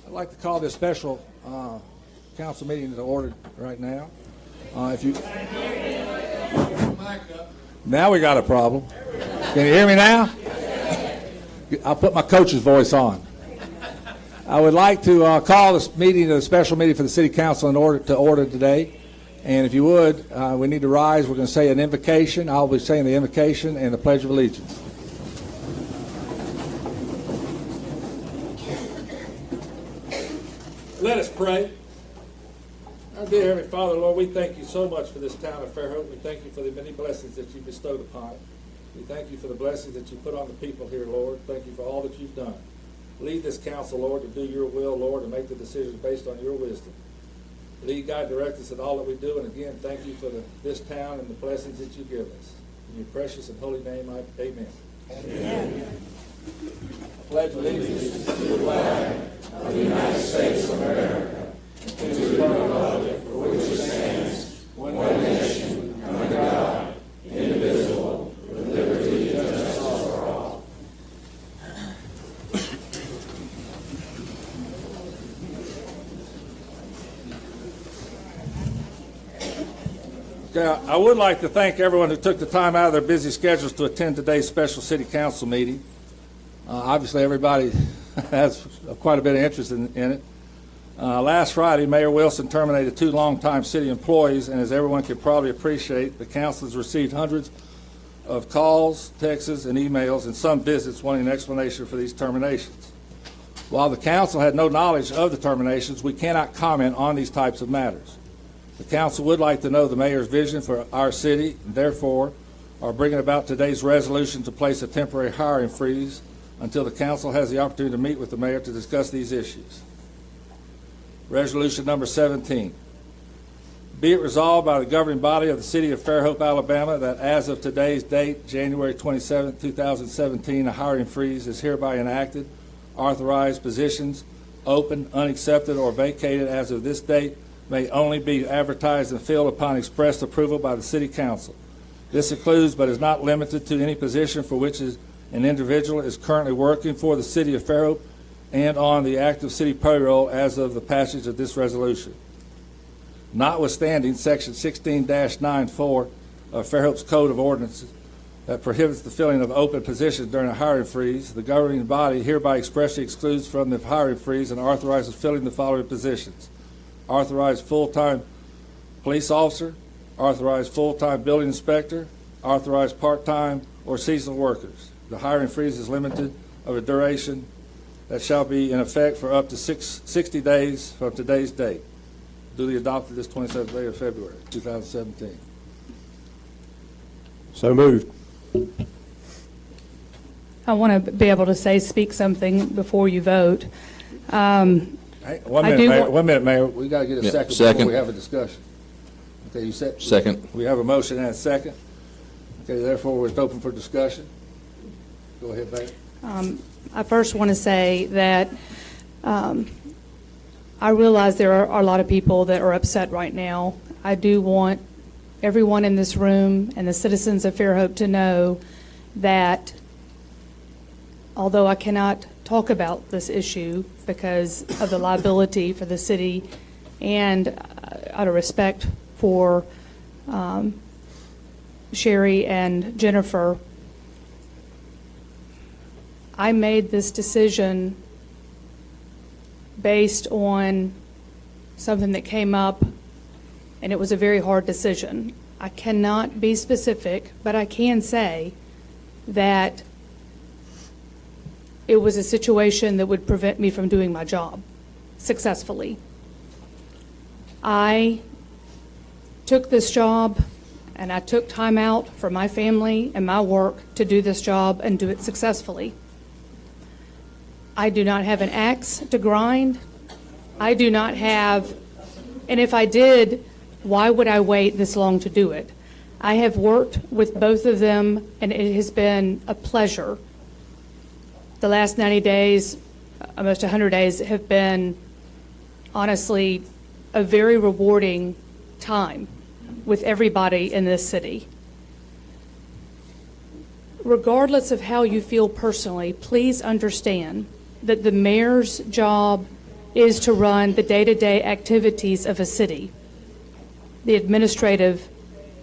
I'd like to call this special council meeting to order right now. If you now we got a problem. Can you hear me now? I'll put my coach's voice on. I would like to call this meeting a special meeting for the City Council in order today. And if you would, we need to rise. We're going to say an invocation. I'll be saying the invocation and the Pledge of Allegiance. Let us pray. Our dear Heavenly Father, Lord, we thank you so much for this town of Fairhope. We thank you for the many blessings that you bestowed upon it. We thank you for the blessings that you put on the people here, Lord. Thank you for all that you've done. Lead this council, Lord, to do your will, Lord, and make the decisions based on your wisdom. Lead, guide, direct us in all that we do. And again, thank you for this town and the blessings that you give us. In your precious and holy name, amen. Amen. I pledge allegiance to the flag of the United States of America and to the republic for which it stands, one nation, under God, indivisible, with liberty and justice for all. Okay, I would like to thank everyone who took the time out of their busy schedules to attend today's special city council meeting. Obviously, everybody has quite a bit of interest in it. Last Friday, Mayor Wilson terminated 2 longtime city employees, and as everyone can probably appreciate, the council has received hundreds of calls, texts, and emails, and some visits wanting an explanation for these terminations. While the council had no knowledge of the terminations, we cannot comment on these types of matters. The council would like to know the mayor's vision for our city, and therefore are bringing about today's resolution to place a temporary hiring freeze until the council has the opportunity to meet with the mayor to discuss these issues. Resolution number 17. Be it resolved by the governing body of the city of Fairhope, Alabama, that as of today's date, January 27, 2017, a hiring freeze is hereby enacted. Authorized positions, open, unaccepted, or vacated as of this date may only be advertised and filled upon express approval by the city council. This includes, but is not limited to, any position for which an individual is currently working for the city of Fairhope and on the active city payroll as of the passage of this resolution. Notwithstanding Section 16-94 of Fairhope's Code of Ordinances that prohibits the filling of open positions during a hiring freeze, the governing body hereby expressly excludes from the hiring freeze and authorizes filling the following positions: authorized full-time police officer, authorized full-time building inspector, authorized part-time or seasonal workers. The hiring freeze is limited of a duration that shall be in effect for up to 60 days from today's date. Duly adopted this 27th day of February, 2017. So moved. I want to be able to speak something before you vote. Hey, 1 minute, Mayor. 1 minute, Mayor. We got to get a second before we have a discussion. Okay, you said Second. We have a motion and a second. Okay, therefore we're open for discussion. Go ahead, Mayor. I first want to say that I realize there are a lot of people that are upset right now. I do want everyone in this room and the citizens of Fairhope to know that although I cannot talk about this issue because of the liability for the city and out of respect for Sherry and Jennifer, I made this decision based on something that came up, and it was a very hard decision. I cannot be specific, but I can say that it was a situation that would prevent me from doing my job successfully. I took this job, and I took time out for my family and my work to do this job and do it successfully. I do not have an axe to grind. I do not have, and if I did, why would I wait this long to do it? I have worked with both of them, and it has been a pleasure. The last 90 days, almost 100 days, have been honestly a very rewarding time with everybody in this city. Regardless of how you feel personally, please understand that the mayor's job is to run the day-to-day activities of a city, the administrative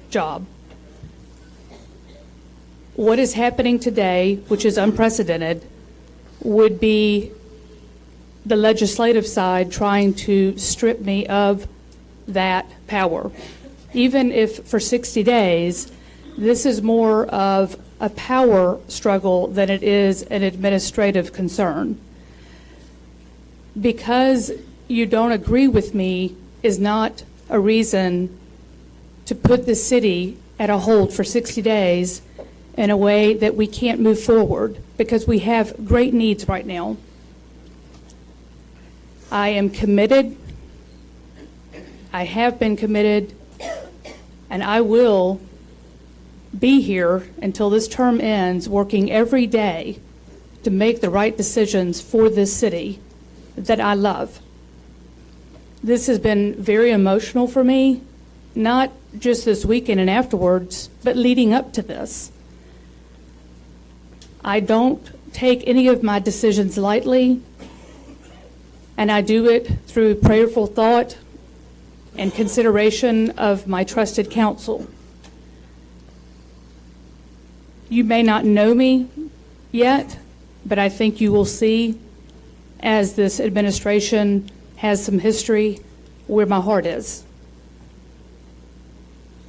job. What is happening today, which is unprecedented, would be the legislative side trying to strip me of that power. Even if for 60 days, this is more of a power struggle than it is an administrative concern. Because you don't agree with me is not a reason to put the city at a hold for 60 days in a way that we can't move forward, because we have great needs right now. I am committed, I have been committed, and I will be here until this term ends, working every day to make the right decisions for this city that I love. This has been very emotional for me, not just this weekend and afterwards, but leading up to this. I don't take any of my decisions lightly, and I do it through prayerful thought and consideration of my trusted counsel. You may not know me yet, but I think you will see, as this administration has some history, where my heart is.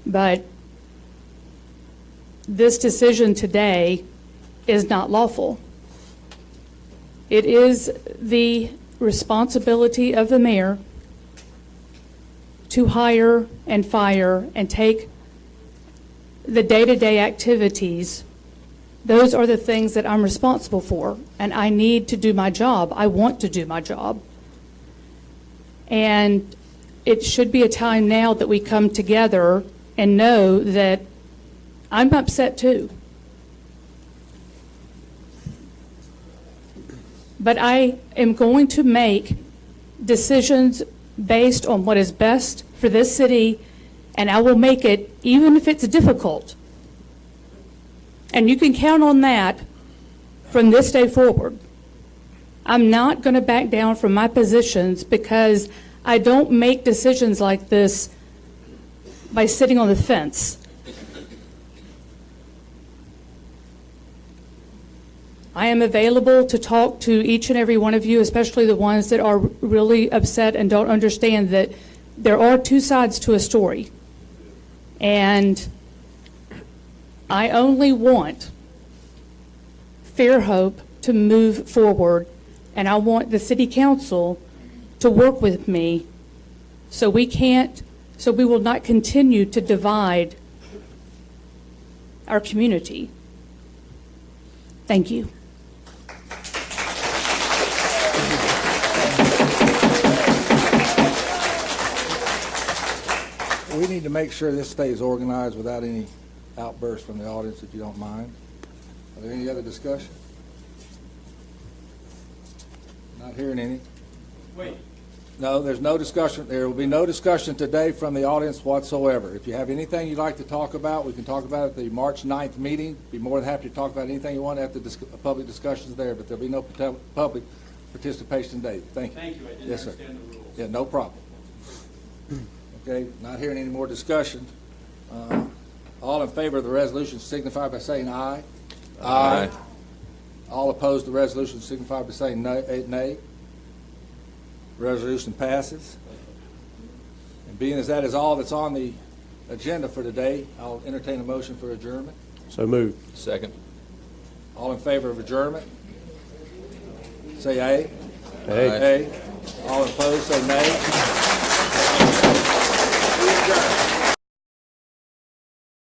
But this decision today is not lawful. It is the responsibility of the mayor to hire and fire and take the day-to-day activities. Those are the things that I'm responsible for, and I need to do my job. I want to do my job. And it should be a time now that we come together and know that I'm upset too. But I am going to make decisions based on what is best for this city, and I will make it even if it's difficult. And you can count on that from this day forward. I'm not going to back down from my positions, because I don't make decisions like this by sitting on the fence. I am available to talk to each and every one of you, especially the ones that are really upset and don't understand that there are two sides to a story. And I only want Fairhope to move forward, and I want the city council to work with me so we will not continue to divide our community. Thank you. We need to make sure this stays organized without any outbursts from the audience, if you don't mind. Are there any other discussion? Not hearing any. Wait. No, there's no discussion. There will be no discussion today from the audience whatsoever. If you have anything you'd like to talk about, we can talk about it at the March 9th meeting. Be more than happy to talk about anything you want at the public discussions there, but there'll be no public participation today. Thank you. Thank you. I didn't Yes, sir. understand the rules. Yeah, no problem. Okay, not hearing any more discussion. All in favor of the resolution signify by saying aye. Aye. All opposed to the resolution signify by saying nay. Resolution passes. And being as that is all that's on the agenda for today, I'll entertain a motion for adjournment. So moved. Second. All in favor of adjournment, say aye. Aye. All opposed, say nay.